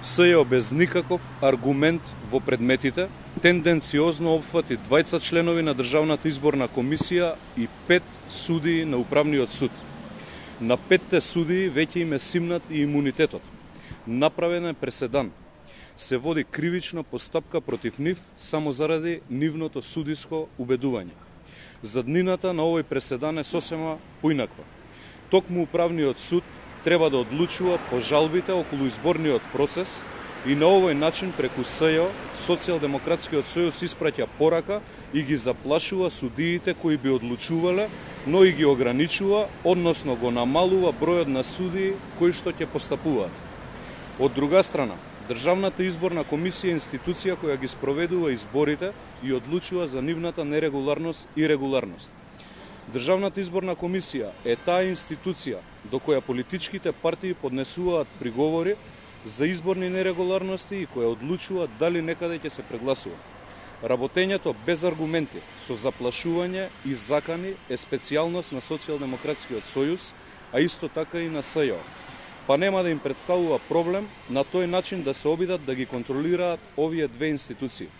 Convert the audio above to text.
СЈО без никаков аргумент во предметите, тенденциозно опфати 20 членови на Државната изборна комисија и 5 судии на Управниот суд. На 5 судии веќе им е симнат и имунитетот. Направен е преседан. Се води кривична постапка против нив само заради нивното судиско убедување. Заднината на овој преседан е сосема поинаква. Токму Управниот суд треба да одлучува по жалбите околу изборниот процес и на овој начин преку СЈО Социјалдемократскиот сојуз испраќа порака и ги заплашува судиите кои би одлучувале, но и ги ограничува, односно го намалува бројот на судии кои што ќе постапуваат. Од друга страна, Државната изборна комисија е институција која ги спроведува изборите и одлучува за нивната нерегуларност и регуларност. Државната изборна комисија е таа институција до која политичките партии поднесуваат приговори за изборни нерегуларности и која одлучува дали некаде ќе се прегласува. Работењето без аргументи, со заплашување и закани е специјалност на Социјалдемократскиот сојуз, а исто така и на СЈО. Па нема да им представува проблем на тој начин да се обидат да ги контролираат овие две институции.